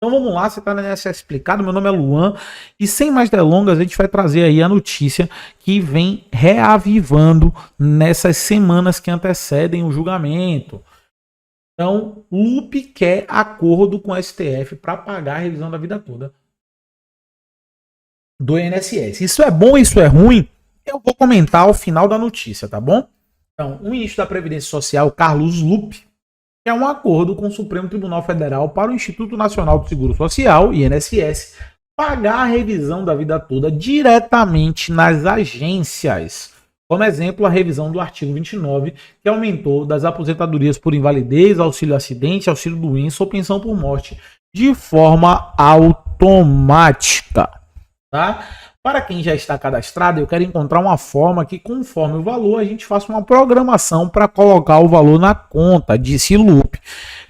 Então vamos lá, você está na INSS Explicado, meu nome é Luan, e sem mais delongas a gente vai trazer aí a notícia que vem reavivando nessas semanas que antecedem o julgamento. Então, Lupe quer acordo com o STF para pagar a revisão da vida toda do INSS. Isso é bom, isso é ruim? Eu vou comentar ao final da notícia, tá bom? Então, o ministro da Previdência Social, Carlos Lupe, quer um acordo com o Supremo Tribunal Federal para o Instituto Nacional do Seguro Social, INSS, pagar a revisão da vida toda diretamente nas agências. Como exemplo, a revisão do artigo 29, que aumentou das aposentadorias por invalidez, auxílio acidente, auxílio doença ou pensão por morte de forma automática. Tá? Para quem já está cadastrado, eu quero encontrar uma forma que, conforme o valor, a gente faça uma programação para colocar o valor na conta, disse Lupe.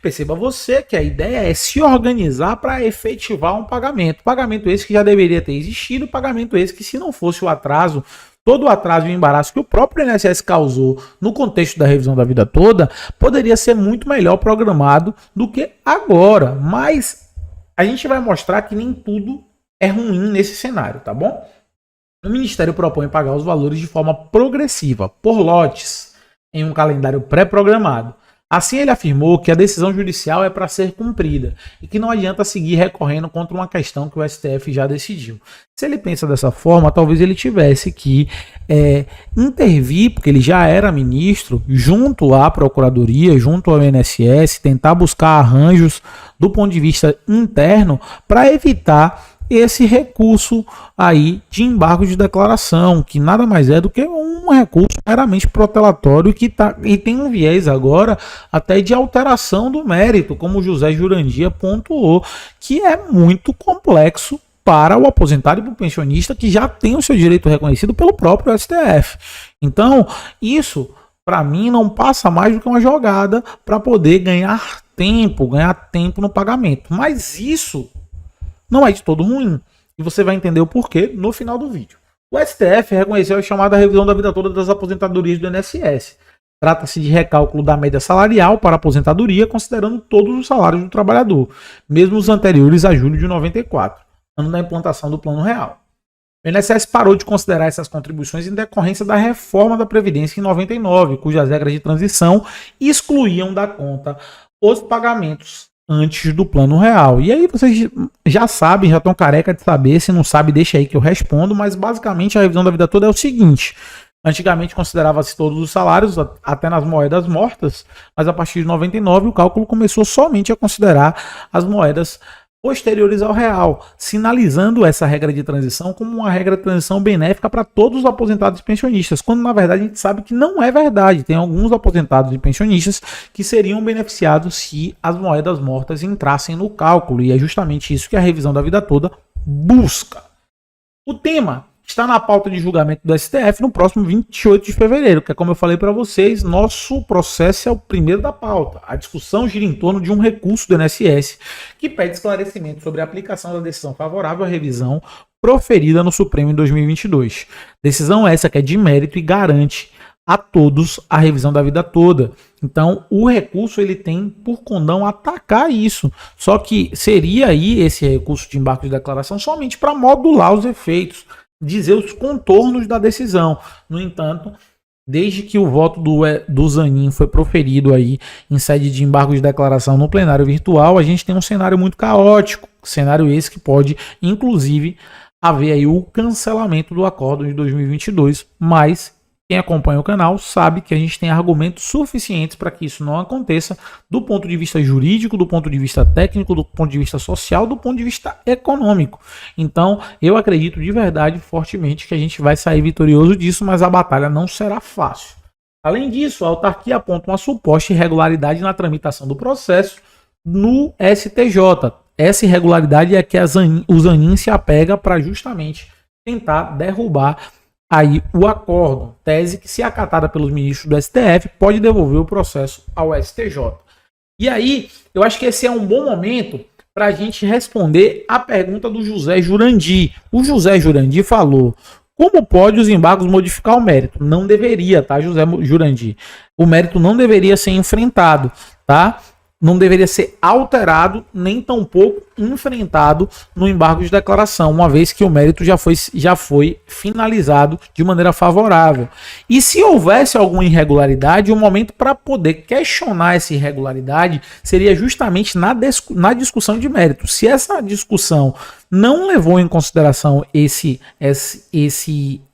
Perceba você que a ideia é se organizar para efetivar um pagamento. Pagamento esse que já deveria ter existido, pagamento esse que, se não fosse o atraso, todo o atraso e o embaraço que o próprio INSS causou no contexto da revisão da vida toda, poderia ser muito melhor programado do que agora. Mas a gente vai mostrar que nem tudo é ruim nesse cenário, tá bom? O Ministério propõe pagar os valores de forma progressiva, por lotes, em um calendário pré-programado. Assim, ele afirmou que a decisão judicial é para ser cumprida e que não adianta seguir recorrendo contra uma questão que o STF já decidiu. Se ele pensa dessa forma, talvez ele tivesse que intervir, porque ele já era ministro, junto à Procuradoria, junto ao INSS, tentar buscar arranjos do ponto de vista interno para evitar esse recurso aí de embargo de declaração, que nada mais é do que um recurso meramente protelatório e tem um viés agora até de alteração do mérito, como o José Jurandir pontuou, que é muito complexo para o aposentado e para o pensionista que já tem o seu direito reconhecido pelo próprio STF. Então, isso, para mim, não passa mais do que uma jogada para poder ganhar tempo no pagamento. Mas isso não é de todo ruim. E você vai entender o porquê no final do vídeo. O STF reconheceu a chamada revisão da vida toda das aposentadorias do INSS. Trata-se de recálculo da média salarial para a aposentadoria, considerando todos os salários do trabalhador, mesmo os anteriores a julho de 94, ano da implantação do Plano Real. O INSS parou de considerar essas contribuições em decorrência da reforma da Previdência em 99, cujas regras de transição excluíam da conta os pagamentos antes do Plano Real. E aí vocês já sabem, já estão careca de saber, se não sabe deixa aí que eu respondo, mas basicamente a revisão da vida toda é o seguinte: antigamente considerava-se todos os salários, até nas moedas mortas, mas a partir de 99 o cálculo começou somente a considerar as moedas posteriores ao real, sinalizando essa regra de transição como uma regra de transição benéfica para todos os aposentados e pensionistas, quando na verdade a gente sabe que não é verdade. Tem alguns aposentados e pensionistas que seriam beneficiados se as moedas mortas entrassem no cálculo, e é justamente isso que a revisão da vida toda busca. O tema está na pauta de julgamento do STF no próximo 28 de fevereiro, que é, como eu falei para vocês, nosso processo é o primeiro da pauta. A discussão gira em torno de um recurso do INSS que pede esclarecimento sobre a aplicação da decisão favorável à revisão proferida no Supremo em 2022. Decisão essa que é de mérito e garante a todos a revisão da vida toda. Então, o recurso ele tem por condão atacar isso. Só que seria aí esse recurso de embargo de declaração somente para modular os efeitos, dizer os contornos da decisão. No entanto, desde que o voto do Zanin foi proferido aí em sede de embargo de declaração no plenário virtual, a gente tem um cenário muito caótico, cenário esse que pode, inclusive, haver aí o cancelamento do acordo de 2022, mas quem acompanha o canal sabe que a gente tem argumentos suficientes para que isso não aconteça, do ponto de vista jurídico, do ponto de vista técnico, do ponto de vista social, do ponto de vista econômico. Então, eu acredito de verdade, fortemente, que a gente vai sair vitorioso disso, mas a batalha não será fácil. Além disso, a autarquia aponta uma suposta irregularidade na tramitação do processo no STJ. Essa irregularidade é que o Zanin se apega para justamente tentar derrubar aí o acordo, tese que, se acatada pelos ministros do STF, pode devolver o processo ao STJ. E aí, eu acho que esse é um bom momento para a gente responder a pergunta do José Jurandir. O José Jurandir falou: como pode os embargos modificar o mérito? Não deveria, tá, José Jurandir? O mérito não deveria ser enfrentado, tá? não deveria ser alterado, nem tampouco enfrentado no embargo de declaração, uma vez que o mérito já foi finalizado de maneira favorável. E se houvesse alguma irregularidade, o momento para poder questionar essa irregularidade seria justamente na discussão de mérito. Se essa discussão não levou em consideração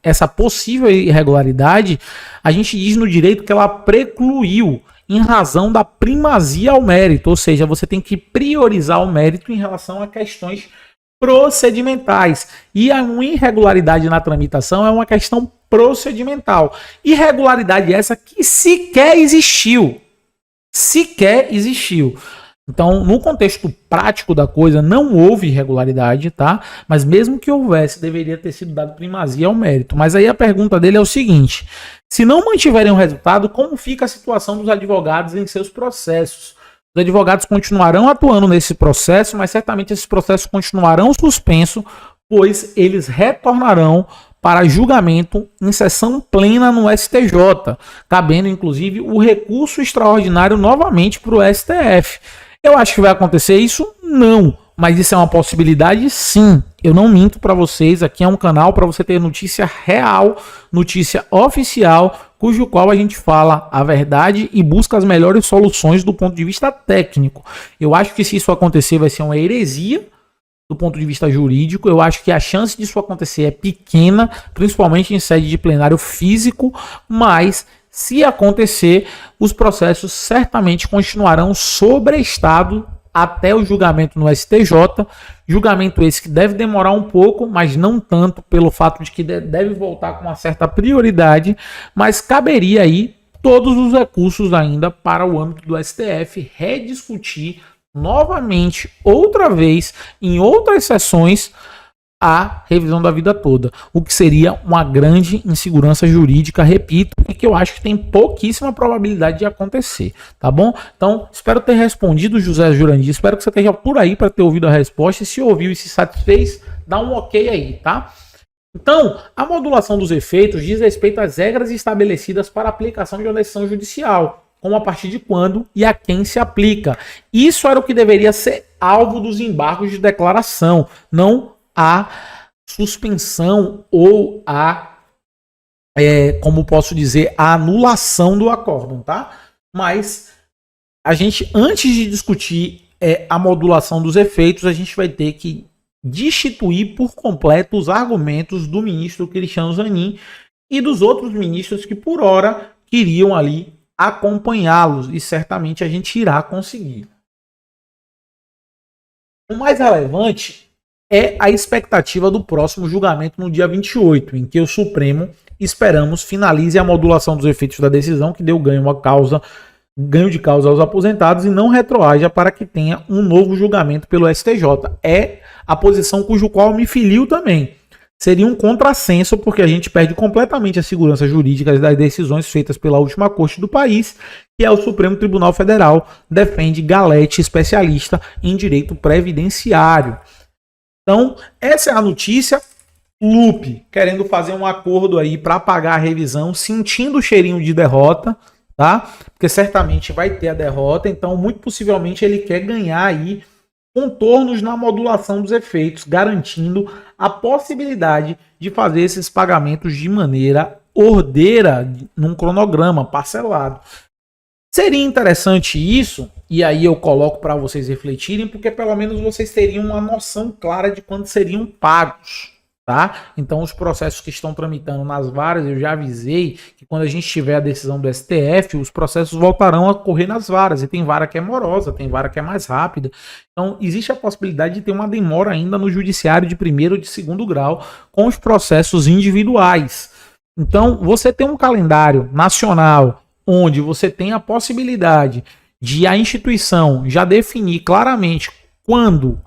essa possível irregularidade, a gente diz no direito que ela precluiu em razão da primazia ao mérito, ou seja, você tem que priorizar o mérito em relação a questões procedimentais. E a irregularidade na tramitação é uma questão procedimental. Irregularidade essa que sequer existiu. Sequer existiu. Então, no contexto prático da coisa, não houve irregularidade, tá? Mas mesmo que houvesse, deveria ter sido dado primazia ao mérito. Mas aí a pergunta dele é o seguinte: se não mantiverem o resultado, como fica a situação dos advogados em seus processos? Os advogados continuarão atuando nesse processo, mas certamente esses processos continuarão suspensos, pois eles retornarão para julgamento em sessão plena no STJ, cabendo inclusive o recurso extraordinário novamente para o STF. Eu acho que vai acontecer isso? Não. Mas isso é uma possibilidade? Sim. Eu não minto para vocês. Aqui é um canal para você ter notícia real, notícia oficial, cujo qual a gente fala a verdade e busca as melhores soluções do ponto de vista técnico. Eu acho que se isso acontecer vai ser uma heresia do ponto de vista jurídico. Eu acho que a chance disso acontecer é pequena, principalmente em sede de plenário físico, mas se acontecer, os processos certamente continuarão sobrestado até o julgamento no STJ, julgamento esse que deve demorar um pouco, mas não tanto pelo fato de que deve voltar com uma certa prioridade, mas caberia aí todos os recursos ainda para o âmbito do STF rediscutir novamente, outra vez, em outras sessões, a revisão da vida toda, o que seria uma grande insegurança jurídica, repito, e que eu acho que tem pouquíssima probabilidade de acontecer, tá bom? Então, espero ter respondido, José Jurandir, espero que você esteja por aí para ter ouvido a resposta, e se ouviu e se satisfez, dá um ok aí, tá? Então, a modulação dos efeitos diz respeito às regras estabelecidas para a aplicação de uma decisão judicial, como a partir de quando e a quem se aplica. Isso era o que deveria ser alvo dos embargos de declaração, não a suspensão ou como posso dizer, a anulação do acórdão, tá? Mas a gente, antes de discutir a modulação dos efeitos, a gente vai ter que destituir por completo os argumentos do ministro Cristiano Zanin e dos outros ministros que por hora queriam ali acompanhá-los, e certamente a gente irá conseguir. O mais relevante é a expectativa do próximo julgamento no dia 28, em que o Supremo, esperamos, finalize a modulação dos efeitos da decisão que deu ganho de causa aos aposentados e não retroaja para que tenha um novo julgamento pelo STJ. É a posição cujo qual me filio também. Seria um contrassenso, porque a gente perde completamente a segurança jurídica das decisões feitas pela última corte do país, que é o Supremo Tribunal Federal, defende Galete, especialista em direito previdenciário. Então, essa é a notícia. Lupe querendo fazer um acordo aí para apagar a revisão, sentindo o cheirinho de derrota, tá? Porque certamente vai ter a derrota, então muito possivelmente ele quer ganhar aí contornos na modulação dos efeitos, garantindo a possibilidade de fazer esses pagamentos de maneira ordeira, num cronograma parcelado. Seria interessante isso, e aí eu coloco para vocês refletirem, porque pelo menos vocês teriam uma noção clara de quando seriam pagos, tá? Então os processos que estão tramitando nas varas, eu já avisei que quando a gente tiver a decisão do STF, os processos voltarão a correr nas varas, e tem vara que é morosa, tem vara que é mais rápida. Então existe a possibilidade de ter uma demora ainda no judiciário de primeiro ou de segundo grau com os processos individuais. Então você tem um calendário nacional onde você tem a possibilidade de a instituição já definir claramente quando,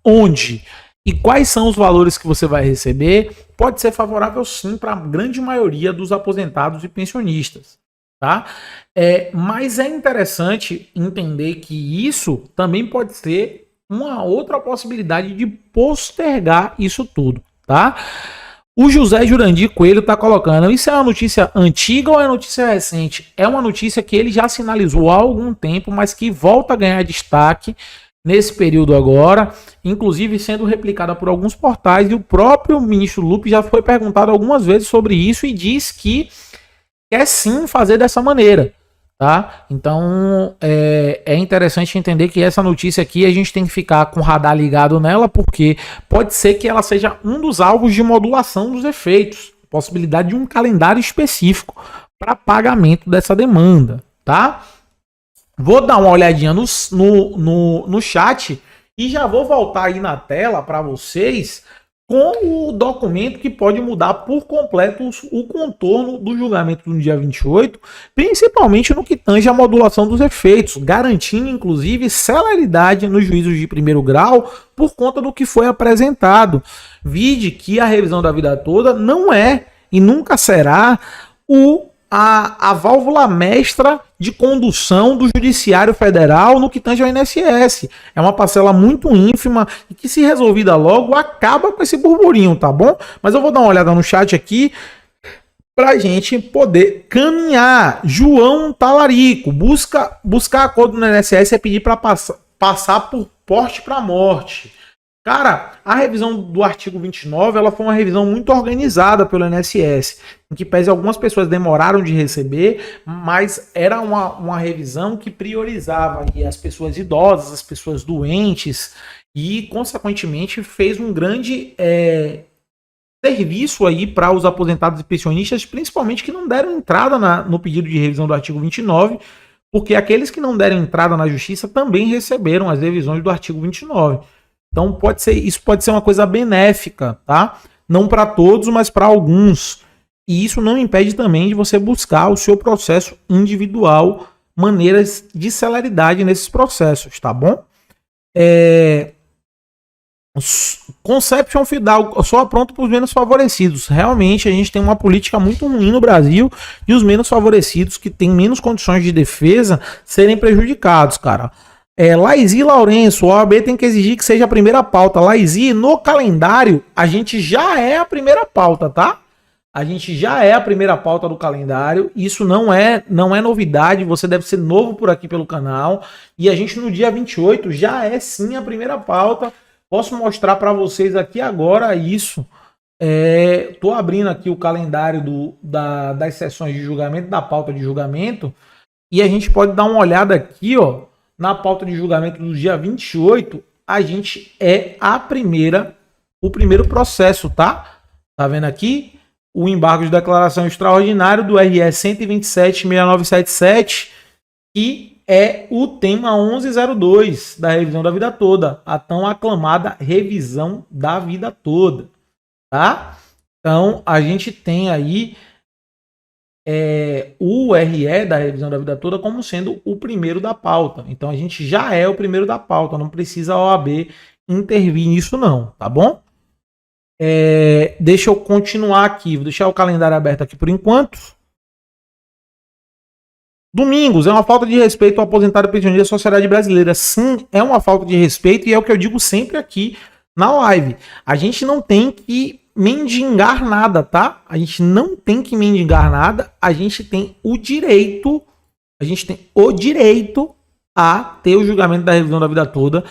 onde e quais são os valores que você vai receber, pode ser favorável sim para a grande maioria dos aposentados e pensionistas, tá? Mas é interessante entender que isso também pode ser uma outra possibilidade de postergar isso tudo, tá? O José Jurandir Coelho está colocando, isso é uma notícia antiga ou é notícia recente? É uma notícia que ele já sinalizou há algum tempo, mas que volta a ganhar destaque nesse período agora, inclusive sendo replicada por alguns portais, e o próprio ministro Lupe já foi perguntado algumas vezes sobre isso e diz que quer sim fazer dessa maneira. Tá? Então é interessante entender que essa notícia aqui a gente tem que ficar com o radar ligado nela, porque pode ser que ela seja um dos alvos de modulação dos efeitos, possibilidade de um calendário específico para pagamento dessa demanda. Tá? Vou dar uma olhadinha no chat e já vou voltar aí na tela para vocês com o documento que pode mudar por completo o contorno do julgamento do dia 28, principalmente no que tange a modulação dos efeitos, garantindo inclusive celeridade nos juízos de primeiro grau por conta do que foi apresentado. Vide que a revisão da vida toda não é e nunca será a válvula mestra de condução do Judiciário Federal no que tange ao INSS. É uma parcela muito ínfima e que, se resolvida logo, acaba com esse burburinho, tá bom? Mas eu vou dar uma olhada no chat aqui pra gente poder caminhar. João Talarico, buscar acordo no INSS é pedir para passar por porte para morte. Cara, a revisão do artigo 29, ela foi uma revisão muito organizada pelo INSS, em que pese algumas pessoas demoraram de receber, mas era uma revisão que priorizava aí as pessoas idosas, as pessoas doentes, e, consequentemente, fez um grande serviço aí para os aposentados e pensionistas, principalmente que não deram entrada no pedido de revisão do artigo 29, porque aqueles que não deram entrada na justiça também receberam as revisões do artigo 29. Então isso pode ser uma coisa benéfica, tá? Não para todos, mas para alguns. E isso não impede também de você buscar o seu processo individual, maneiras de celeridade nesses processos, tá bom? Conception Fidalgo, só pronto para os menos favorecidos. Realmente a gente tem uma política muito ruim no Brasil e os menos favorecidos, que têm menos condições de defesa, serem prejudicados, cara. Laizi Lourenço, o OAB tem que exigir que seja a primeira pauta. Laizi, no calendário, a gente já é a primeira pauta, tá? A gente já é a primeira pauta do calendário. Isso não é novidade, você deve ser novo por aqui pelo canal. E a gente no dia 28 já é sim a primeira pauta. Posso mostrar para vocês aqui agora isso. Tô abrindo aqui o calendário das sessões de julgamento, da pauta de julgamento. E a gente pode dar uma olhada aqui, ó. Na pauta de julgamento do dia 28, a gente é o primeiro processo, tá? Tá vendo aqui? O embargo de declaração extraordinário do RS 127.6977, que é o tema 1102 da revisão da vida toda, a tão aclamada revisão da vida toda, tá? Então, a gente tem aí o RE da revisão da vida toda como sendo o primeiro da pauta. Então a gente já é o primeiro da pauta, não precisa a OAB intervir nisso não, tá bom? Deixa eu continuar aqui, vou deixar o calendário aberto aqui por enquanto. Domingos, é uma falta de respeito ao aposentado e pensionista da sociedade brasileira. Sim, é uma falta de respeito e é o que eu digo sempre aqui na live. A gente não tem que mendigar nada, tá? A gente não tem que mendigar nada, a gente tem o direito a ter o julgamento da revisão da vida toda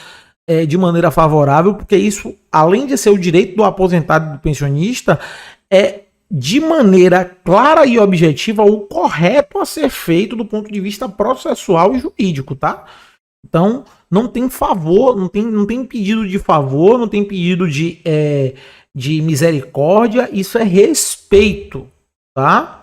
de maneira favorável, porque isso, além de ser o direito do aposentado e do pensionista, é de maneira clara e objetiva o correto a ser feito do ponto de vista processual e jurídico, tá? Então, não tem favor, não tem pedido de favor, não tem pedido de misericórdia, isso é respeito, tá?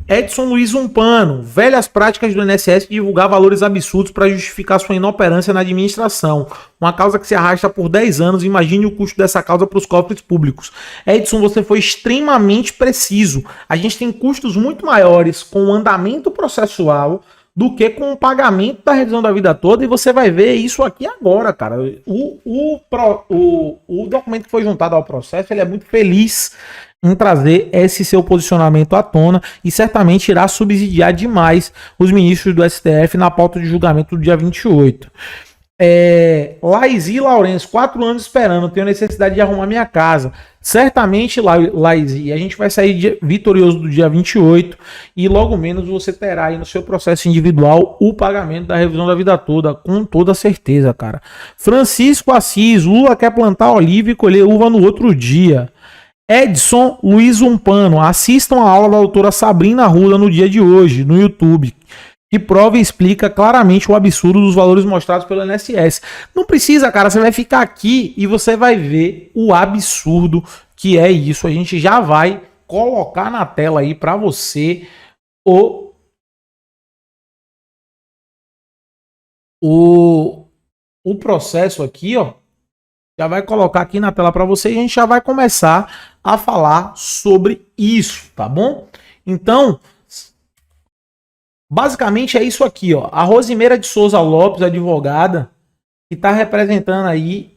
Edson Luiz Umpano, velhas práticas do INSS de divulgar valores absurdos para justificar sua inoperância na administração. Uma causa que se arrasta por 10 anos, imagine o custo dessa causa para os cofres públicos. Edson, você foi extremamente preciso. A gente tem custos muito maiores com o andamento processual do que com o pagamento da revisão da vida toda, e você vai ver isso aqui agora, cara. O documento que foi juntado ao processo, ele é muito feliz em trazer esse seu posicionamento à tona e certamente irá subsidiar demais os ministros do STF na pauta de julgamento do dia 28. Laizi Lourenço, 4 anos esperando, tenho necessidade de arrumar minha casa. Certamente, Laizi, a gente vai sair vitorioso do dia 28 e logo menos você terá aí no seu processo individual o pagamento da revisão da vida toda, com toda certeza, cara. Francisco Assis, Lula quer plantar oliva e colher uva no outro dia. Edson Luiz Umpano, assistam a aula da doutora Sabrina Arruda no dia de hoje, no YouTube, que prova e explica claramente o absurdo dos valores mostrados pelo INSS. Não precisa, cara, você vai ficar aqui e você vai ver o absurdo que é isso. A gente já vai colocar na tela aí para você o processo aqui, ó. Já vai colocar aqui na tela para você e a gente já vai começar a falar sobre isso, tá bom? Então, basicamente é isso aqui, ó. A Rosimeira de Souza Lopes, advogada, que está representando aí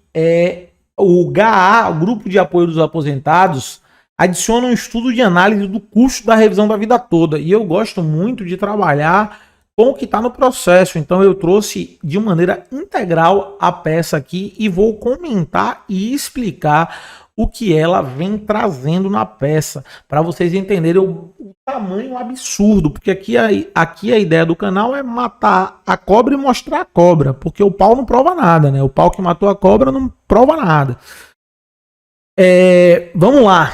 o GAA, o Grupo de Apoio dos Aposentados, adiciona um estudo de análise do custo da revisão da vida toda. E eu gosto muito de trabalhar com o que está no processo. Então eu trouxe de maneira integral a peça aqui e vou comentar e explicar o que ela vem trazendo na peça, para vocês entenderem o tamanho absurdo, porque aqui a ideia do canal é matar a cobra e mostrar a cobra, porque o pau não prova nada, né? O pau que matou a cobra não prova nada. Vamos lá.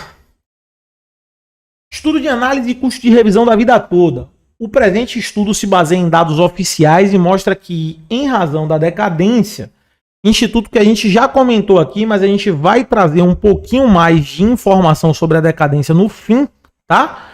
Estudo de análise e custo de revisão da vida toda. O presente estudo se baseia em dados oficiais e mostra que, em razão da decadência, instituto que a gente já comentou aqui, mas a gente vai trazer um pouquinho mais de informação sobre a decadência no fim, tá?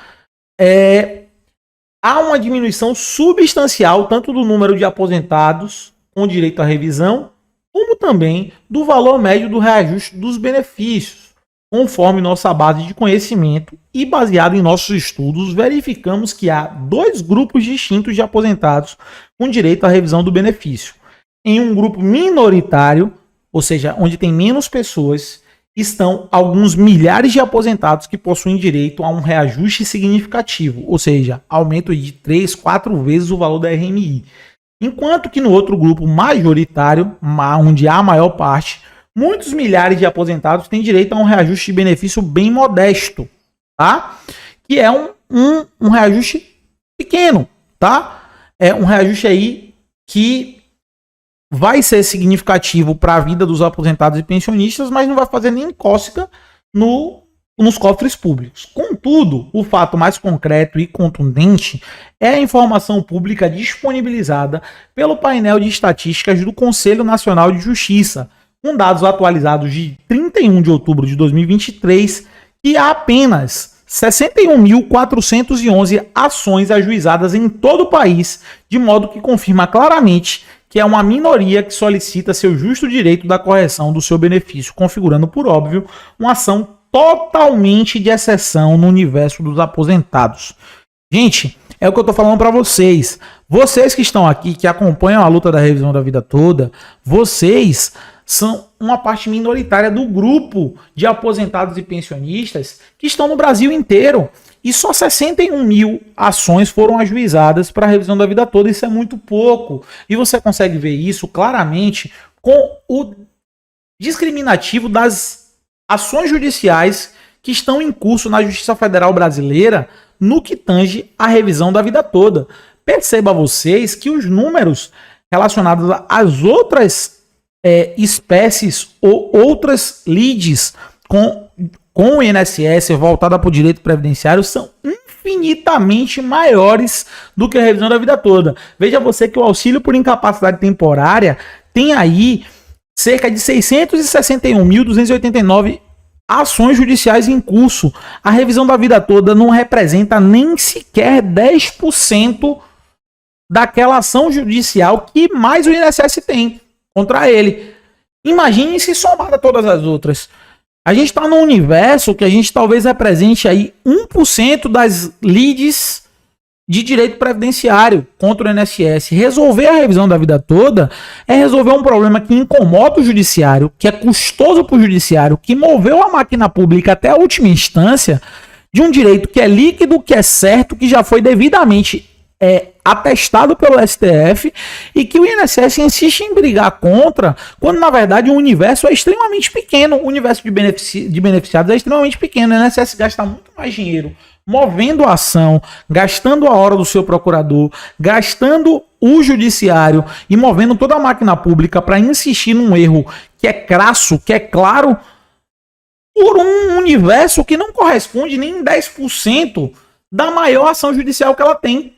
Há uma diminuição substancial tanto do número de aposentados com direito à revisão, como também do valor médio do reajuste dos benefícios. Conforme nossa base de conhecimento e baseado em nossos estudos, verificamos que há 2 grupos distintos de aposentados com direito à revisão do benefício. Em um grupo minoritário, ou seja, onde tem menos pessoas, estão alguns milhares de aposentados que possuem direito a um reajuste significativo, ou seja, aumento de 3, 4 vezes o valor da RMI. Enquanto que no outro grupo majoritário, onde há a maior parte, muitos milhares de aposentados têm direito a um reajuste de benefício bem modesto, tá? Que é um reajuste pequeno, tá? É um reajuste aí que vai ser significativo para a vida dos aposentados e pensionistas, mas não vai fazer nem cócega nos cofres públicos. Contudo, o fato mais concreto e contundente é a informação pública disponibilizada pelo painel de estatísticas do Conselho Nacional de Justiça, com dados atualizados de 31 de outubro de 2023, que há apenas 61.411 ações ajuizadas em todo o país, de modo que confirma claramente que é uma minoria que solicita seu justo direito da correção do seu benefício, configurando, por óbvio, uma ação totalmente de exceção no universo dos aposentados. Gente, é o que eu tô falando para vocês. Vocês que estão aqui, que acompanham a luta da revisão da vida toda, vocês são uma parte minoritária do grupo de aposentados e pensionistas que estão no Brasil inteiro. E só 61 mil ações foram ajuizadas para a revisão da vida toda. Isso é muito pouco. E você consegue ver isso claramente com o discriminativo das ações judiciais que estão em curso na Justiça Federal Brasileira no que tange à revisão da vida toda. Perceba vocês que os números relacionados às outras espécies ou outras lides com o INSS voltada para o direito previdenciário são infinitamente maiores do que a revisão da vida toda. Veja você que o auxílio por incapacidade temporária tem aí cerca de 661.289 ações judiciais em curso. A revisão da vida toda não representa nem sequer 10% daquela ação judicial que mais o INSS tem contra ele. Imagine se somada todas as outras. A gente está num universo que a gente talvez represente aí 1% das lides de direito previdenciário contra o INSS. Resolver a revisão da vida toda é resolver um problema que incomoda o judiciário, que é custoso para o judiciário, que moveu a máquina pública até a última instância, de um direito que é líquido, que é certo, que já foi devidamente atestado pelo STF e que o INSS insiste em brigar contra, quando na verdade o universo é extremamente pequeno, o universo de beneficiados é extremamente pequeno. O INSS gasta muito mais dinheiro movendo a ação, gastando a hora do seu procurador, gastando o judiciário e movendo toda a máquina pública para insistir num erro que é crasso, que é claro, por um universo que não corresponde nem em 10% da maior ação judicial que ela tem.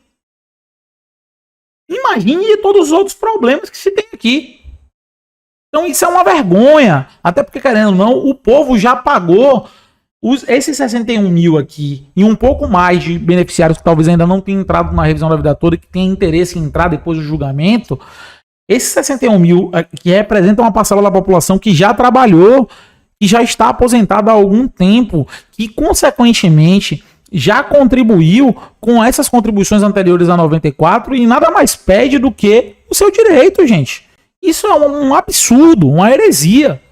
Imagine todos os outros problemas que se tem aqui. Então isso é uma vergonha. Até porque, querendo ou não, o povo já pagou esses 61 mil aqui e um pouco mais de beneficiários que talvez ainda não tenham entrado na revisão da vida toda e que tenham interesse em entrar depois do julgamento. Esses 61 mil que representam uma parcela da população que já trabalhou, que já está aposentada há algum tempo, que consequentemente já contribuiu com essas contribuições anteriores a 94 e nada mais pede do que o seu direito, gente. Isso é um absurdo, uma heresia,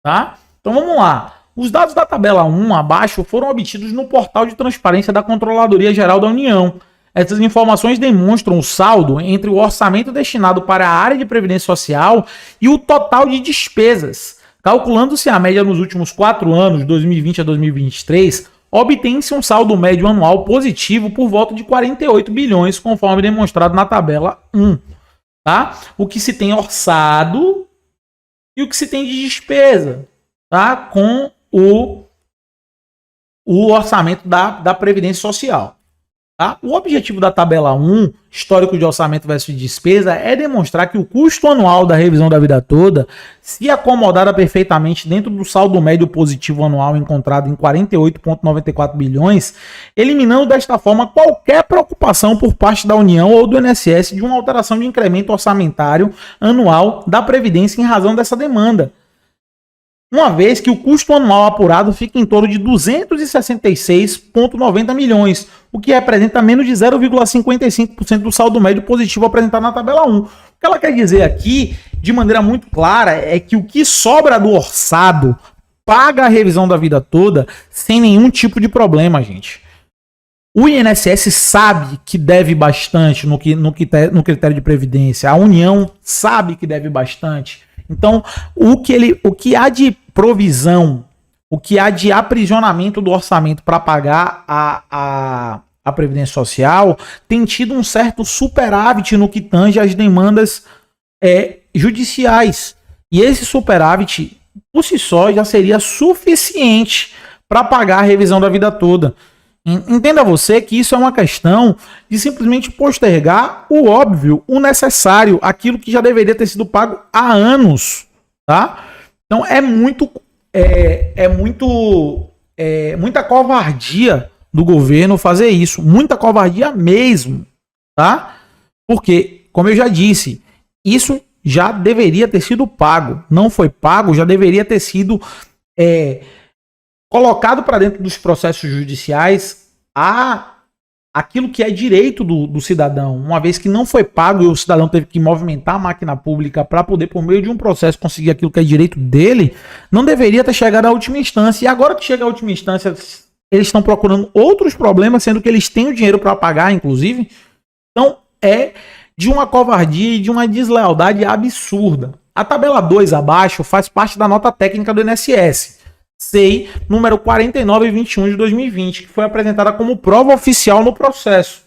tá? Então vamos lá. Os dados da tabela 1 abaixo foram obtidos no portal de transparência da Controladoria Geral da União. Essas informações demonstram o saldo entre o orçamento destinado para a área de previdência social e o total de despesas. Calculando-se a média nos últimos 4 anos, 2020 a 2023, obtém-se um saldo médio anual positivo por volta de 48 bilhões, conforme demonstrado na tabela 1. Tá? O que se tem orçado e o que se tem de despesa, tá? Com o orçamento da Previdência Social. Tá? O objetivo da tabela 1, histórico de orçamento versus despesa, é demonstrar que o custo anual da revisão da vida toda, se acomodada perfeitamente dentro do saldo médio positivo anual encontrado em 48,94 bilhões, eliminando desta forma qualquer preocupação por parte da União ou do INSS de uma alteração de incremento orçamentário anual da Previdência em razão dessa demanda. Uma vez que o custo anual apurado fica em torno de 266,90 milhões, o que representa menos de 0,55% do saldo médio positivo apresentado na tabela 1. O que ela quer dizer aqui, de maneira muito clara, é que o que sobra do orçado paga a revisão da vida toda sem nenhum tipo de problema, gente. O INSS sabe que deve bastante no critério de previdência, a União sabe que deve bastante. Então, o que há de provisão, o que há de aprisionamento do orçamento para pagar a Previdência Social tem tido um certo superávit no que tange às demandas judiciais. E esse superávit, por si só, já seria suficiente para pagar a revisão da vida toda. Entenda você que isso é uma questão de simplesmente postergar o óbvio, o necessário, aquilo que já deveria ter sido pago há anos, tá? Então muita covardia do governo fazer isso, muita covardia mesmo, tá? Porque, como eu já disse, isso já deveria ter sido pago, não foi pago, já deveria ter sido colocado para dentro dos processos judiciais aquilo que é direito do cidadão, uma vez que não foi pago e o cidadão teve que movimentar a máquina pública para poder, por meio de um processo, conseguir aquilo que é direito dele, não deveria ter chegado à última instância. E agora que chega à última instância, eles estão procurando outros problemas, sendo que eles têm o dinheiro para pagar, inclusive. Então, é de uma covardia e de uma deslealdade absurda. A tabela 2 abaixo faz parte da nota técnica do INSS. SEI número 4921 de 2020, que foi apresentada como prova oficial no processo.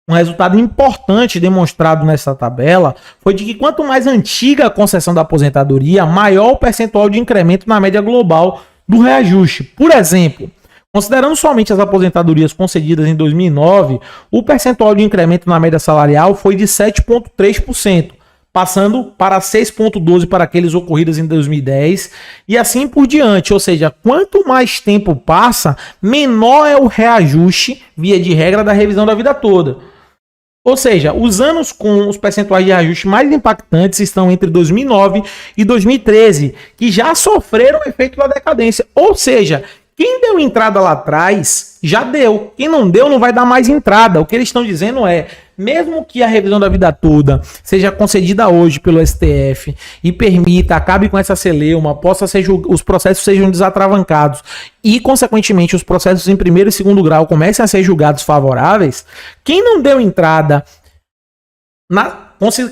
Um resultado importante demonstrado nessa tabela foi de que quanto mais antiga a concessão da aposentadoria, maior o percentual de incremento na média global do reajuste. Por exemplo, considerando somente as aposentadorias concedidas em 2009, o percentual de incremento na média salarial foi de 7,3%. Passando para 6,12% para aqueles ocorridos em 2010 e assim por diante. Ou seja, quanto mais tempo passa, menor é o reajuste, via de regra, da revisão da vida toda. Ou seja, os anos com os percentuais de reajuste mais impactantes estão entre 2009 e 2013, que já sofreram o efeito da decadência. Ou seja, quem deu entrada lá atrás, já deu. Quem não deu, não vai dar mais entrada. O que eles estão dizendo é, mesmo que a revisão da vida toda seja concedida hoje pelo STF e permita, acabe com essa celeuma, os processos sejam desatravancados e, consequentemente, os processos em primeiro e segundo grau comecem a ser julgados favoráveis, quem não deu entrada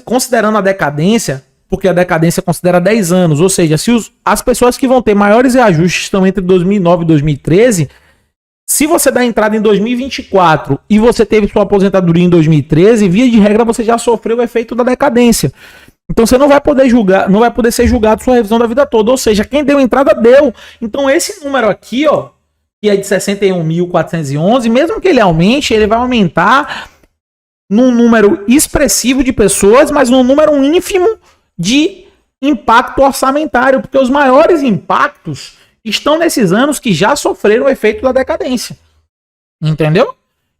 considerando a decadência, porque a decadência considera 10 anos, ou seja, se as pessoas que vão ter maiores reajustes estão entre 2009 e 2013, se você dá entrada em 2024 e você teve sua aposentadoria em 2013, via de regra você já sofreu o efeito da decadência. Então você não vai poder julgar, não vai poder ser julgado sua revisão da vida toda, ou seja, quem deu entrada deu. Então esse número aqui, ó, que é de 61.411, mesmo que ele aumente, ele vai aumentar num número expressivo de pessoas, mas num número ínfimo de impacto orçamentário, porque os maiores impactos estão nesses anos que já sofreram o efeito da decadência. Entendeu?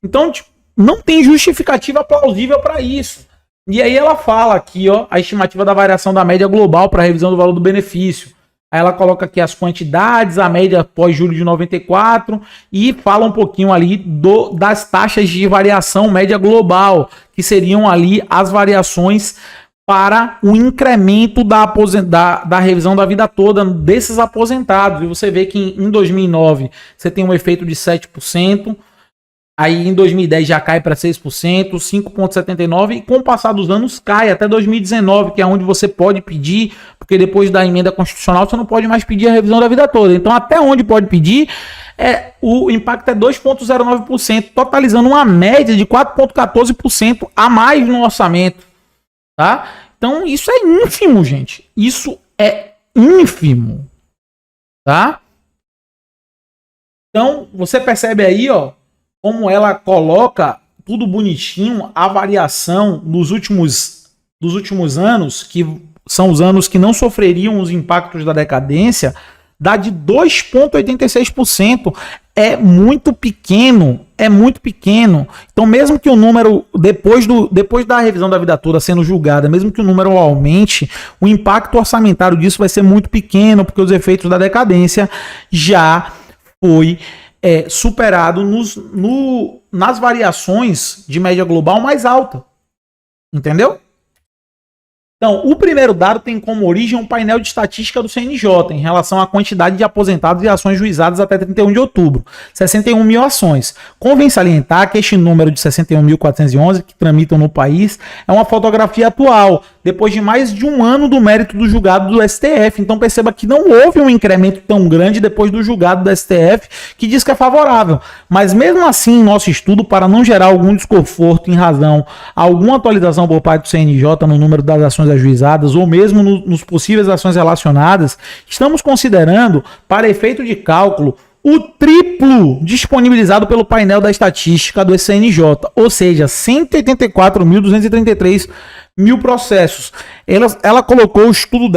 Então, tipo, não tem justificativa plausível para isso. E aí ela fala aqui, ó, a estimativa da variação da média global para a revisão do valor do benefício. Aí ela coloca aqui as quantidades, a média pós-julho de 94 e fala um pouquinho ali das taxas de variação média global, que seriam ali as variações para o incremento da revisão da vida toda desses aposentados. E você vê que em 2009 você tem um efeito de 7%, aí em 2010 já cai para 6%, 5,79%, e com o passar dos anos cai até 2019, que é onde você pode pedir, porque depois da emenda constitucional você não pode mais pedir a revisão da vida toda. Então até onde pode pedir, o impacto é 2,09%, totalizando uma média de 4,14% a mais no orçamento. Tá? Então isso é ínfimo, gente. Isso é ínfimo. Tá? Então você percebe aí, ó, como ela coloca tudo bonitinho, a variação dos últimos anos, que são os anos que não sofreriam os impactos da decadência, dá de 2,86%. É muito pequeno, é muito pequeno. Então, mesmo que o número, depois da revisão da vida toda sendo julgada, mesmo que o número aumente, o impacto orçamentário disso vai ser muito pequeno, porque os efeitos da decadência já foi superado nas variações de média global mais alta. Entendeu? Então, o primeiro dado tem como origem um painel de estatística do CNJ em relação à quantidade de aposentados e ações juizadas até 31 de outubro, 61 mil ações. Convém salientar que este número de 61.411 que tramitam no país é uma fotografia atual, depois de mais de um ano do mérito do julgado do STF. Então perceba que não houve um incremento tão grande depois do julgado do STF, que diz que é favorável. Mas mesmo assim, em nosso estudo, para não gerar algum desconforto em razão a alguma atualização por parte do CNJ no número das ações ajuizadas ou mesmo nos possíveis ações relacionadas, estamos considerando, para efeito de cálculo, o triplo disponibilizado pelo painel da estatística do CNJ, ou seja, 184.233 mil processos. Ela colocou o estudo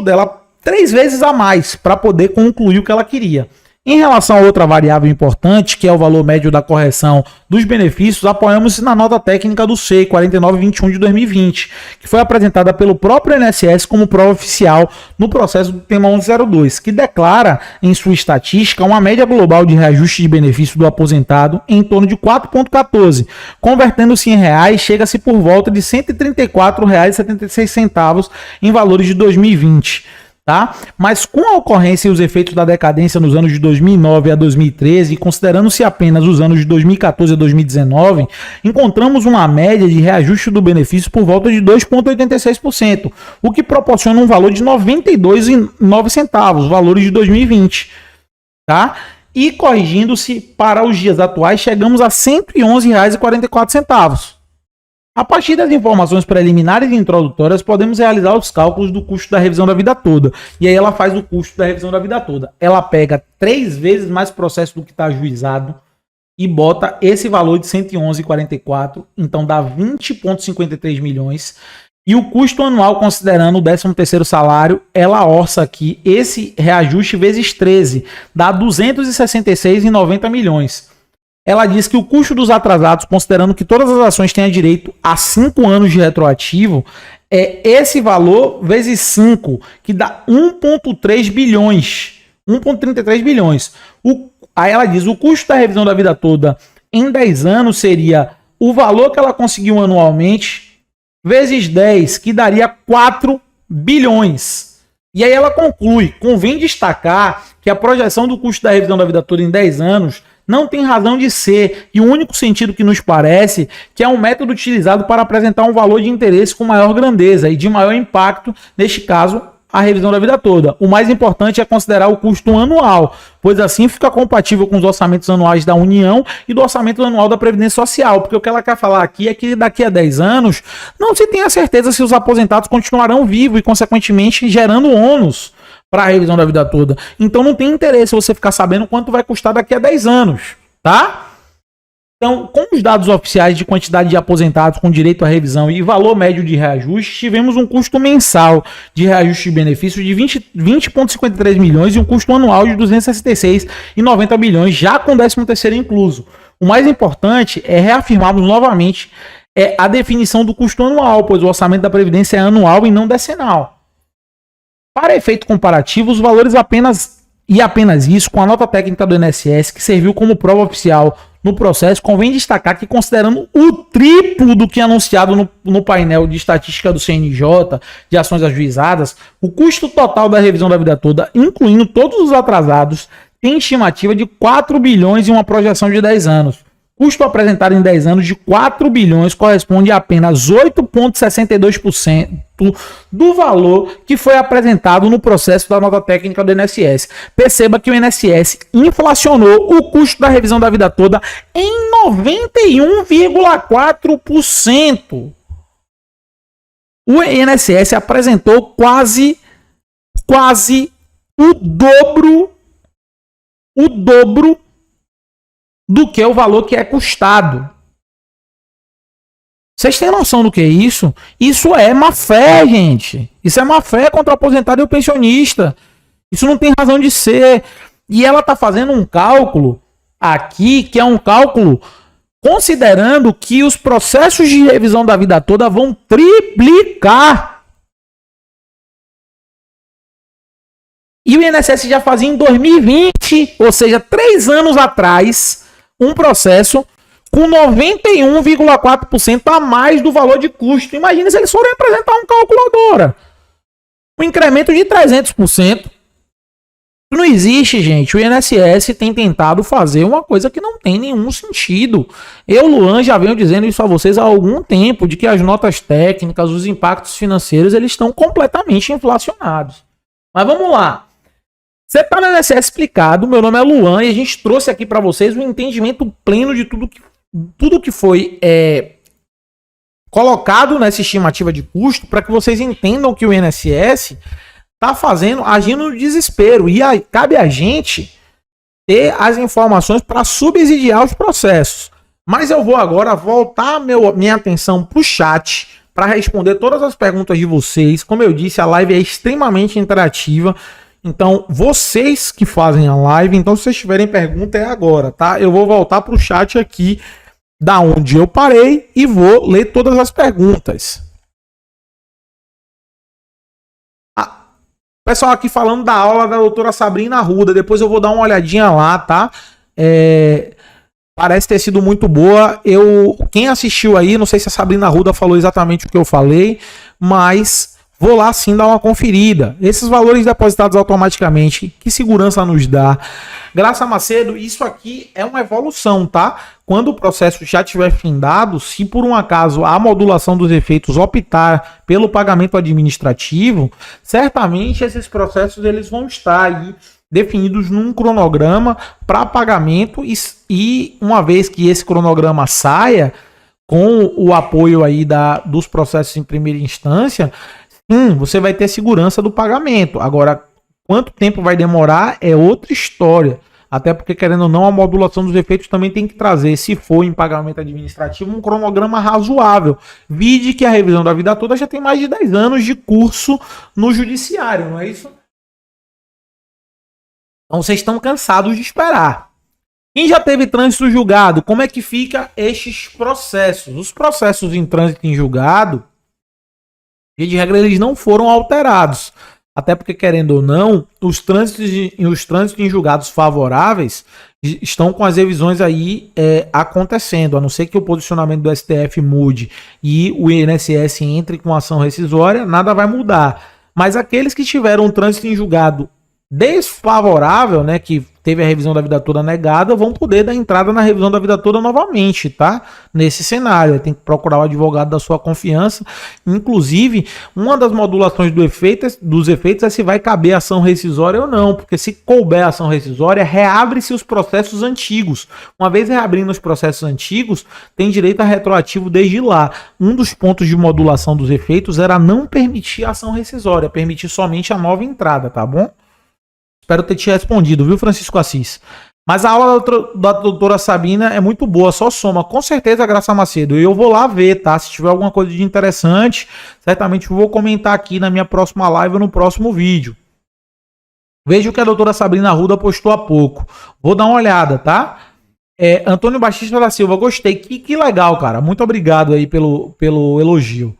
dela 3 vezes a mais para poder concluir o que ela queria. Em relação a outra variável importante, que é o valor médio da correção dos benefícios, apoiamos na nota técnica do SEI 4921 de 2020, que foi apresentada pelo próprio INSS como prova oficial no processo do tema 1102, que declara em sua estatística uma média global de reajuste de benefício do aposentado em torno de 4,14, convertendo-se em reais, chega-se por volta de R$ 134,76 em valores de 2020. Tá? Mas com a ocorrência e os efeitos da decadência nos anos de 2009 a 2013, considerando-se apenas os anos de 2014 a 2019, encontramos uma média de reajuste do benefício por volta de 2,86%, o que proporciona um valor de R$ 92,09, valores de 2020. Tá? E corrigindo-se para os dias atuais, chegamos a R$ 111,44. A partir das informações preliminares e introdutórias, podemos realizar os cálculos do custo da revisão da vida toda. E aí ela faz o custo da revisão da vida toda. Ela pega 3 vezes mais processo do que está ajuizado e bota esse valor de 111,44, então dá 20,53 milhões. E o custo anual, considerando o 13º salário, ela orça aqui esse reajuste vezes 13, dá 266,90 milhões. Ela diz que o custo dos atrasados, considerando que todas as ações tenham direito a 5 anos de retroativo, é esse valor vezes 5, que dá 1,3 bilhões. 1,33 bilhões. Aí ela diz, o custo da revisão da vida toda em 10 anos seria o valor que ela conseguiu anualmente, vezes 10, que daria 4 bilhões. E aí ela conclui, convém destacar que a projeção do custo da revisão da vida toda em 10 anos Não tem razão de ser, e o único sentido que nos parece que é um método utilizado para apresentar um valor de interesse com maior grandeza e de maior impacto, neste caso, a revisão da vida toda. O mais importante é considerar o custo anual, pois assim fica compatível com os orçamentos anuais da União e do orçamento anual da Previdência Social, porque o que ela quer falar aqui é que daqui a 10 anos não se tem a certeza se os aposentados continuarão vivos e, consequentemente, gerando ônus para a revisão da vida toda. Então não tem interesse você ficar sabendo quanto vai custar daqui a 10 anos, tá? Então, com os dados oficiais de quantidade de aposentados com direito à revisão e valor médio de reajuste, tivemos um custo mensal de reajuste de benefício de 20,53 milhões e um custo anual de 266,90 bilhões, já com 13º incluso. O mais importante é reafirmarmos novamente a definição do custo anual, pois o orçamento da Previdência é anual e não decenal. Para efeito comparativo, os valores apenas isso, com a nota técnica do INSS, que serviu como prova oficial no processo, convém destacar que, considerando o triplo do que é anunciado no painel de estatística do CNJ, de ações ajuizadas, o custo total da revisão da vida toda, incluindo todos os atrasados, tem estimativa de 4 bilhões e uma projeção de 10 anos. Custo apresentado em 10 anos de 4 bilhões corresponde a apenas 8,62% do valor que foi apresentado no processo da nota técnica do INSS. Perceba que o INSS inflacionou o custo da revisão da vida toda em 91,4%. O INSS apresentou quase o dobro do que o valor que é custado. Vocês têm noção do que é isso? Isso é má fé, gente. Isso é má fé contra o aposentado e o pensionista. Isso não tem razão de ser. E ela está fazendo um cálculo aqui, que é um cálculo considerando que os processos de revisão da vida toda vão triplicar. E o INSS já fazia em 2020, ou seja, 3 anos atrás, um processo com 91,4% a mais do valor de custo. Imagina se eles forem apresentar um cálculo agora. Um incremento de 300%. Não existe, gente. O INSS tem tentado fazer uma coisa que não tem nenhum sentido. Eu, Luan, já venho dizendo isso a vocês há algum tempo, de que as notas técnicas, os impactos financeiros, eles estão completamente inflacionados. Mas vamos lá. Você está no INSS explicado, meu nome é Luan e a gente trouxe aqui para vocês um entendimento pleno de tudo que foi colocado nessa estimativa de custo, para que vocês entendam que o INSS está agindo no desespero, e cabe a gente ter as informações para subsidiar os processos. Mas eu vou agora voltar minha atenção para o chat para responder todas as perguntas de vocês. Como eu disse, a live é extremamente interativa. Então, vocês que fazem a live, então se vocês tiverem pergunta é agora, tá? Eu vou voltar para o chat aqui, da onde eu parei, e vou ler todas as perguntas. Pessoal aqui falando da aula da doutora Sabrina Arruda, depois eu vou dar uma olhadinha lá, tá? Parece ter sido muito boa. Quem assistiu aí, não sei se a Sabrina Arruda falou exatamente o que eu falei, mas vou lá sim dar uma conferida. Esses valores depositados automaticamente, que segurança nos dá? Graça Macedo, isso aqui é uma evolução, tá? Quando o processo já tiver findado, se por um acaso a modulação dos efeitos optar pelo pagamento administrativo, certamente esses processos eles vão estar aí definidos num cronograma para pagamento, e uma vez que esse cronograma saia, com o apoio aí dos processos em primeira instância, você vai ter segurança do pagamento. Agora, quanto tempo vai demorar é outra história. Até porque, querendo ou não, a modulação dos efeitos também tem que trazer, se for em pagamento administrativo, um cronograma razoável. Vide que a revisão da vida toda já tem mais de 10 anos de curso no judiciário, não é isso? Então, vocês estão cansados de esperar. Quem já teve trânsito julgado, como é que fica estes processos? Os processos em trânsito em julgado, de regra, eles não foram alterados. Até porque, querendo ou não, os trânsitos em julgados favoráveis estão com as revisões aí acontecendo. A não ser que o posicionamento do STF mude e o INSS entre com ação rescisória, nada vai mudar. Mas aqueles que tiveram um trânsito em julgado desfavorável, né, que teve a revisão da vida toda negada, vão poder dar entrada na revisão da vida toda novamente, tá? Nesse cenário, tem que procurar o advogado da sua confiança. Inclusive, uma das modulações dos efeitos é se vai caber ação rescisória ou não, porque se couber ação rescisória, reabre-se os processos antigos. Uma vez reabrindo os processos antigos, tem direito a retroativo desde lá. Um dos pontos de modulação dos efeitos era não permitir a ação rescisória, permitir somente a nova entrada, tá bom? Espero ter te respondido, viu, Francisco Assis? Mas a aula da doutora Sabina é muito boa, só soma. Com certeza, Graça Macedo. E eu vou lá ver, tá? Se tiver alguma coisa de interessante, certamente eu vou comentar aqui na minha próxima live ou no próximo vídeo. Veja o que a doutora Sabrina Arruda postou há pouco. Vou dar uma olhada, tá? Antônio Batista da Silva, gostei. Que legal, cara. Muito obrigado aí pelo elogio.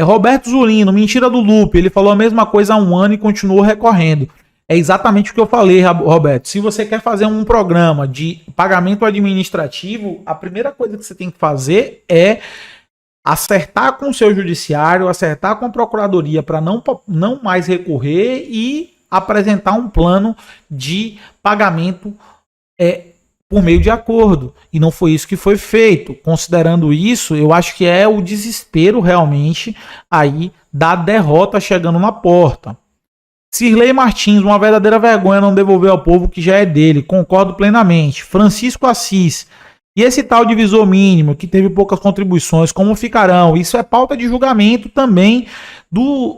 Roberto Zulino, mentira do Lupe. Ele falou a mesma coisa há um ano e continuou recorrendo. É exatamente o que eu falei, Roberto. Se você quer fazer um programa de pagamento administrativo, a primeira coisa que você tem que fazer é acertar com o seu judiciário, acertar com a procuradoria para não mais recorrer e apresentar um plano de pagamento por meio de acordo. E não foi isso que foi feito. Considerando isso, eu acho que é o desespero realmente aí da derrota chegando na porta. Cirlei Martins, uma verdadeira vergonha não devolver ao povo que já é dele. Concordo plenamente. Francisco Assis. E esse tal divisor mínimo, que teve poucas contribuições, como ficarão? Isso é pauta de julgamento também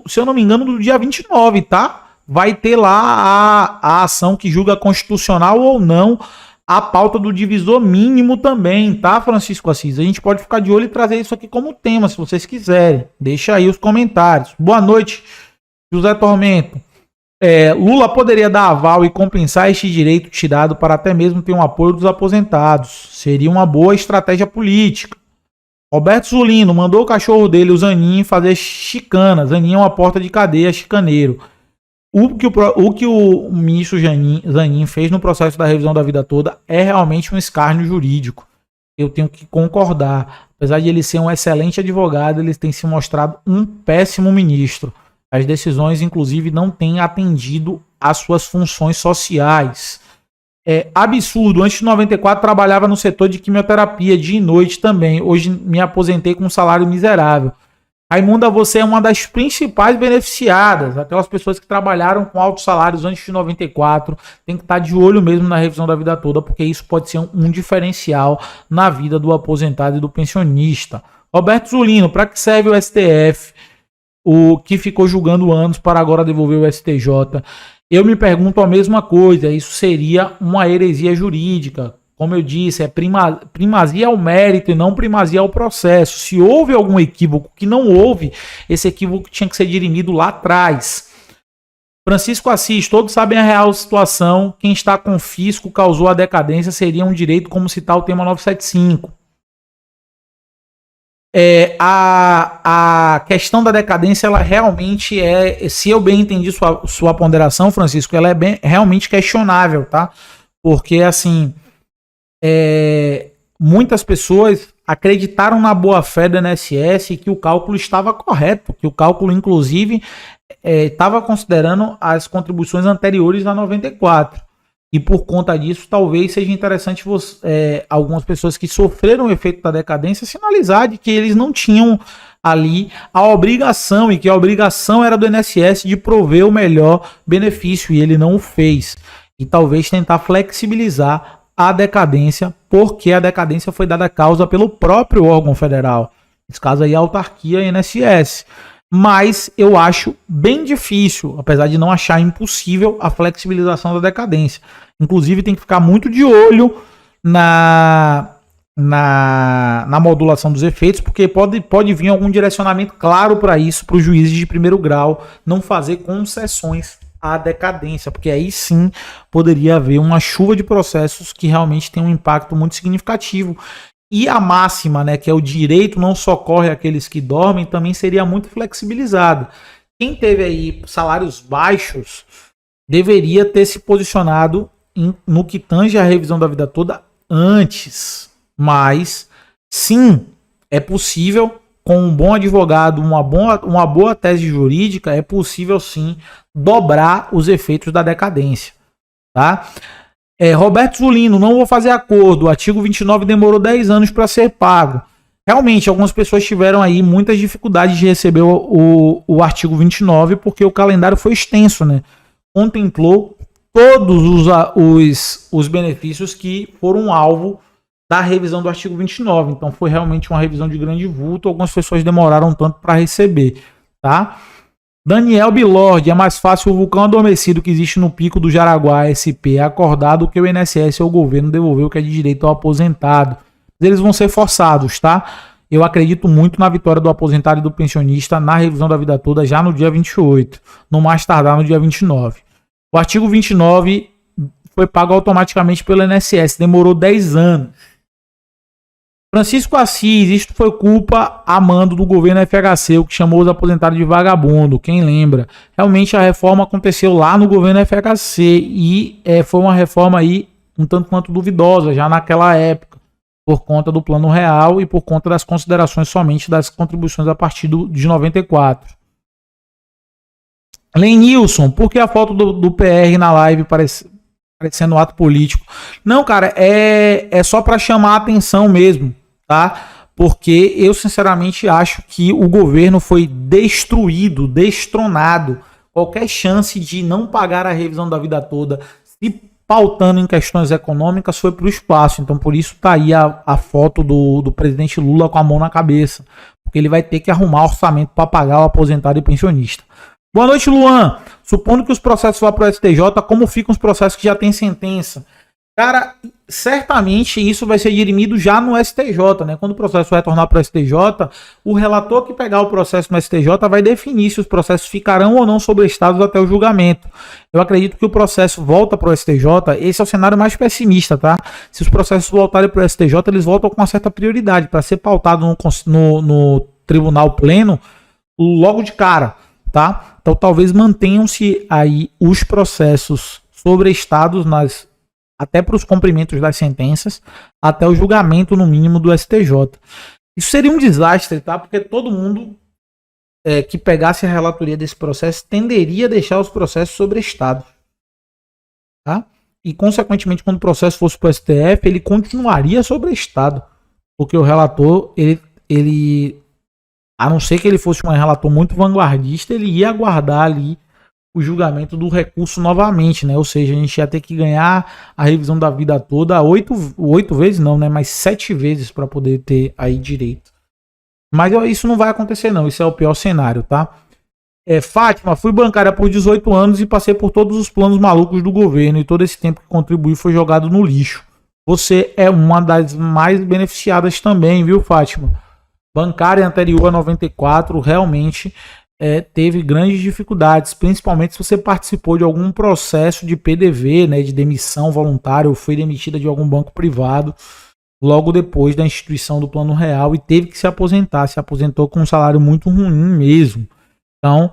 se eu não me engano, do dia 29, tá? Vai ter lá a ação que julga constitucional ou não a pauta do divisor mínimo também, tá, Francisco Assis? A gente pode ficar de olho e trazer isso aqui como tema, se vocês quiserem. Deixa aí os comentários. Boa noite, José Tormento. Lula poderia dar aval e compensar este direito tirado para até mesmo ter um apoio dos aposentados. Seria uma boa estratégia política. Roberto Zulino mandou o cachorro dele, o Zanin, fazer chicana. Zanin é uma porta de cadeia, chicaneiro. O que o ministro Zanin fez no processo da revisão da vida toda é realmente um escárnio jurídico. Eu tenho que concordar. Apesar de ele ser um excelente advogado, ele tem se mostrado um péssimo ministro. As decisões, inclusive, não têm atendido às suas funções sociais. É absurdo. Antes de 94, trabalhava no setor de quimioterapia, dia e noite também. Hoje me aposentei com um salário miserável. Raimunda, você é uma das principais beneficiadas. Aquelas pessoas que trabalharam com altos salários antes de 94, tem que estar de olho mesmo na revisão da vida toda, porque isso pode ser um diferencial na vida do aposentado e do pensionista. Roberto Zulino, para que serve o STF? O que ficou julgando anos para agora devolver o STJ. Eu me pergunto a mesma coisa, isso seria uma heresia jurídica. Como eu disse, é primazia ao mérito e não primazia ao processo. Se houve algum equívoco que não houve, esse equívoco tinha que ser dirimido lá atrás. Francisco Assis, todos sabem a real situação, quem está com fisco causou a decadência, seria um direito como citar o tema 975. A questão da decadência, ela realmente se eu bem entendi sua ponderação, Francisco, ela é realmente questionável, tá? Porque, assim, muitas pessoas acreditaram na boa-fé do INSS que o cálculo estava correto, que o cálculo, inclusive, estava considerando as contribuições anteriores a 94. E por conta disso, talvez seja interessante algumas pessoas que sofreram o efeito da decadência sinalizar de que eles não tinham ali a obrigação, e que a obrigação era do INSS de prover o melhor benefício, e ele não o fez. E talvez tentar flexibilizar a decadência, porque a decadência foi dada causa pelo próprio órgão federal. Nesse caso aí, a autarquia INSS. Mas eu acho bem difícil, apesar de não achar impossível, a flexibilização da decadência. Inclusive, tem que ficar muito de olho na modulação dos efeitos, porque pode vir algum direcionamento claro para isso, para os juízes de primeiro grau não fazer concessões à decadência, porque aí sim poderia haver uma chuva de processos que realmente tem um impacto muito significativo. E a máxima, né, que é o direito não socorre aqueles que dormem, também seria muito flexibilizada. Quem teve aí salários baixos deveria ter se posicionado no que tange a revisão da vida toda antes. Mas, sim, é possível, com um bom advogado, uma boa tese jurídica, é possível sim dobrar os efeitos da decadência, tá? Roberto Zulino, não vou fazer acordo. O artigo 29 demorou 10 anos para ser pago. Realmente, algumas pessoas tiveram aí muitas dificuldades de receber o artigo 29, porque o calendário foi extenso, né? Contemplou todos os benefícios que foram alvo da revisão do artigo 29. Então, foi realmente uma revisão de grande vulto. Algumas pessoas demoraram tanto para receber, tá? Daniel Bilord, é mais fácil o vulcão adormecido que existe no pico do Jaraguá SP acordar do que o INSS ou o governo devolver o que é de direito ao aposentado. Eles vão ser forçados, tá? Eu acredito muito na vitória do aposentado e do pensionista na revisão da vida toda já no dia 28, no mais tardar no dia 29. O artigo 29 foi pago automaticamente pelo INSS, demorou 10 anos. Francisco Assis, isto foi culpa a mando do governo FHC, o que chamou os aposentados de vagabundo, quem lembra? Realmente a reforma aconteceu lá no governo FHC e foi uma reforma aí um tanto quanto duvidosa já naquela época, por conta do Plano Real e por conta das considerações somente das contribuições a partir de 94. Lenilson, por que a foto do PR na live parecendo um ato político? Não, cara, é só para chamar a atenção mesmo, tá? Porque eu sinceramente acho que o governo foi destruído, destronado. Qualquer chance de não pagar a revisão da vida toda, se pautando em questões econômicas, foi para o espaço. Então por isso tá aí a foto do presidente Lula com a mão na cabeça, porque ele vai ter que arrumar orçamento para pagar o aposentado e pensionista. Boa noite, Luan. Supondo que os processos vão para o STJ, como ficam os processos que já têm sentença? Cara, certamente isso vai ser dirimido já no STJ, né? Quando o processo retornar para o STJ, o relator que pegar o processo no STJ vai definir se os processos ficarão ou não sobrestados até o julgamento. Eu acredito que o processo volta para o STJ, esse é o cenário mais pessimista, tá? Se os processos voltarem para o STJ, eles voltam com uma certa prioridade para ser pautado no tribunal pleno logo de cara, tá? Então talvez mantenham-se aí os processos sobrestados até para os cumprimentos das sentenças, até o julgamento no mínimo do STJ. Isso seria um desastre, tá? Porque todo mundo que pegasse a relatoria desse processo tenderia a deixar os processos sobrestados, tá? E consequentemente, quando o processo fosse para o STF, ele continuaria sobrestado, porque o relator, ele a não ser que ele fosse um relator muito vanguardista, ele ia aguardar ali o julgamento do recurso novamente, né? Ou seja, a gente ia ter que ganhar a revisão da vida toda 8 vezes não, né? Mas 7 vezes para poder ter aí direito. Mas isso não vai acontecer não, isso é o pior cenário, tá? Fátima, fui bancária por 18 anos e passei por todos os planos malucos do governo e todo esse tempo que contribuí foi jogado no lixo. Você é uma das mais beneficiadas também, viu, Fátima? Bancária anterior a 94 realmente teve grandes dificuldades, principalmente se você participou de algum processo de PDV, né, de demissão voluntária ou foi demitida de algum banco privado logo depois da instituição do Plano Real e teve que se aposentar, se aposentou com um salário muito ruim mesmo. Então,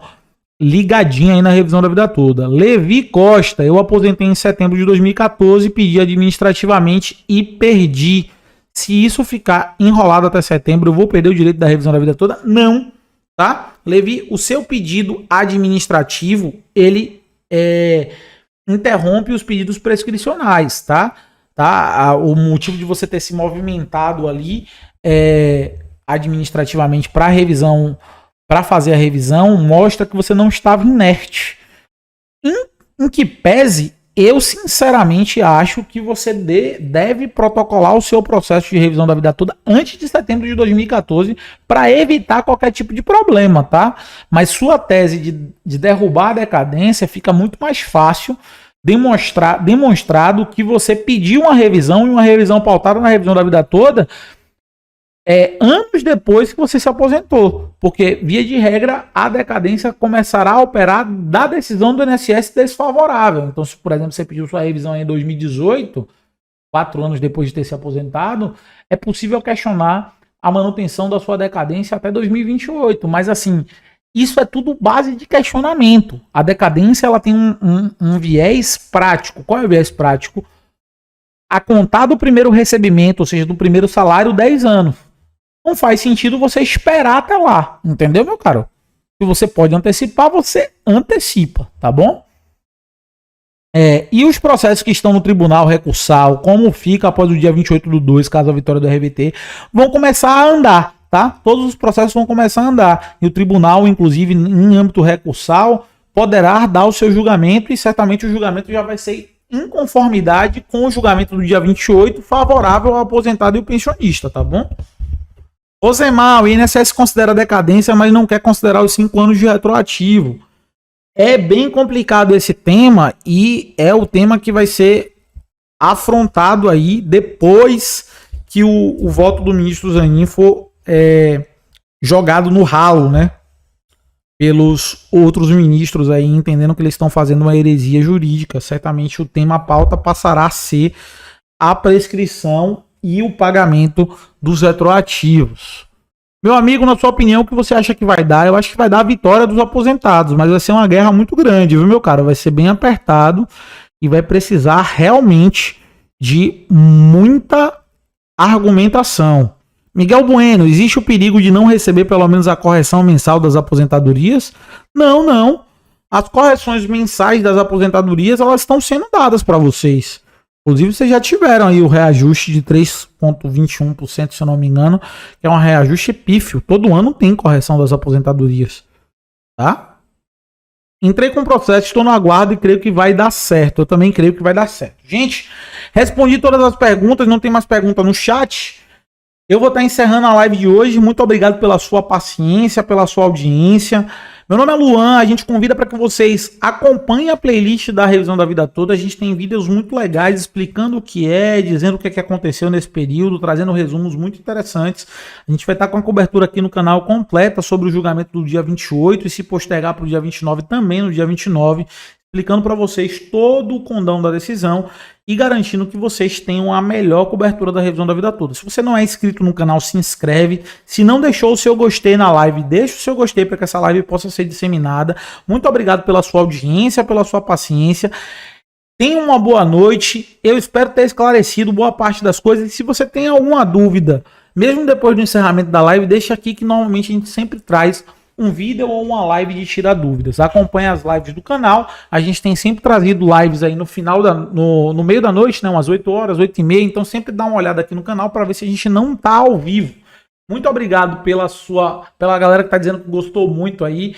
ligadinha aí na revisão da vida toda. Levi Costa, eu aposentei em setembro de 2014, pedi administrativamente e perdi. Se isso ficar enrolado até setembro, eu vou perder o direito da revisão da vida toda? Não, tá? Levi, o seu pedido administrativo, ele interrompe os pedidos prescricionais, tá? O motivo de você ter se movimentado ali administrativamente para revisão, para fazer a revisão, mostra que você não estava inerte. Em que pese, eu sinceramente acho que você deve protocolar o seu processo de revisão da vida toda antes de setembro de 2014 para evitar qualquer tipo de problema, tá? Mas sua tese de derrubar a decadência fica muito mais fácil demonstrado que você pediu uma revisão e uma revisão pautada na revisão da vida toda anos depois que você se aposentou, porque via de regra a decadência começará a operar da decisão do INSS desfavorável. Então, se por exemplo você pediu sua revisão em 2018, 4 anos depois de ter se aposentado, é possível questionar a manutenção da sua decadência até 2028, mas assim, isso é tudo base de questionamento. A decadência ela tem um viés prático. Qual é o viés prático? A contar do primeiro recebimento, ou seja, do primeiro salário, 10 anos. Não faz sentido você esperar até lá, entendeu, meu caro? Se você pode antecipar, você antecipa, tá bom? E os processos que estão no tribunal recursal, como fica após o dia 28/2, caso a vitória do RVT, vão começar a andar, tá? Todos os processos vão começar a andar. E o tribunal, inclusive, em âmbito recursal, poderá dar o seu julgamento e certamente o julgamento já vai ser em conformidade com o julgamento do dia 28, favorável ao aposentado e o pensionista, tá bom? Osemar, o INSS considera decadência, mas não quer considerar os 5 anos de retroativo. É bem complicado esse tema e é o tema que vai ser afrontado aí depois que o voto do ministro Zanin for jogado no ralo, né? Pelos outros ministros aí, entendendo que eles estão fazendo uma heresia jurídica. Certamente o tema pauta passará a ser a prescrição e o pagamento dos retroativos. Meu amigo, na sua opinião, o que você acha que vai dar? Eu acho que vai dar a vitória dos aposentados, mas vai ser uma guerra muito grande, viu, meu cara? Vai ser bem apertado e vai precisar realmente de muita argumentação. Miguel Bueno, existe o perigo de não receber pelo menos a correção mensal das aposentadorias? Não, não. As correções mensais das aposentadorias, elas estão sendo dadas para vocês. Inclusive, vocês já tiveram aí o reajuste de 3,21%, se eu não me engano, que é um reajuste pífio. Todo ano tem correção das aposentadorias. Tá? Entrei com o processo, estou no aguardo e creio que vai dar certo. Eu também creio que vai dar certo. Gente, respondi todas as perguntas, não tem mais pergunta no chat. Eu vou estar encerrando a live de hoje. Muito obrigado pela sua paciência, pela sua audiência. Meu nome é Luan, a gente convida para que vocês acompanhem a playlist da Revisão da Vida Toda. A gente tem vídeos muito legais explicando o que é, dizendo o que aconteceu nesse período, trazendo resumos muito interessantes. A gente vai estar com a cobertura aqui no canal completa sobre o julgamento do dia 28 e se postergar para o dia 29 também no dia 29, explicando para vocês todo o condão da decisão e garantindo que vocês tenham a melhor cobertura da Revisão da Vida Toda. Se você não é inscrito no canal, se inscreve. Se não deixou o seu gostei na live, deixa o seu gostei para que essa live possa ser disseminada. Muito obrigado pela sua audiência, pela sua paciência. Tenha uma boa noite. Eu espero ter esclarecido boa parte das coisas. E se você tem alguma dúvida, mesmo depois do encerramento da live, deixa aqui que normalmente a gente sempre traz um vídeo ou uma live de tirar dúvidas. Acompanhe as lives do canal. A gente tem sempre trazido lives aí no final no meio da noite, né, umas 8 horas, 8h30. Então sempre dá uma olhada aqui no canal para ver se a gente não tá ao vivo. Muito obrigado pela galera que tá dizendo que gostou muito aí,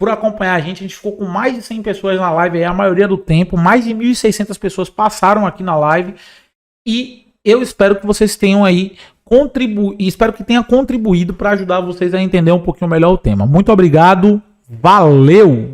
por acompanhar a gente. A gente ficou com mais de 100 pessoas na live aí, a maioria do tempo. Mais de 1.600 pessoas passaram aqui na live. E eu espero que vocês tenham aí espero que tenha contribuído para ajudar vocês a entender um pouquinho melhor o tema. Muito obrigado, valeu!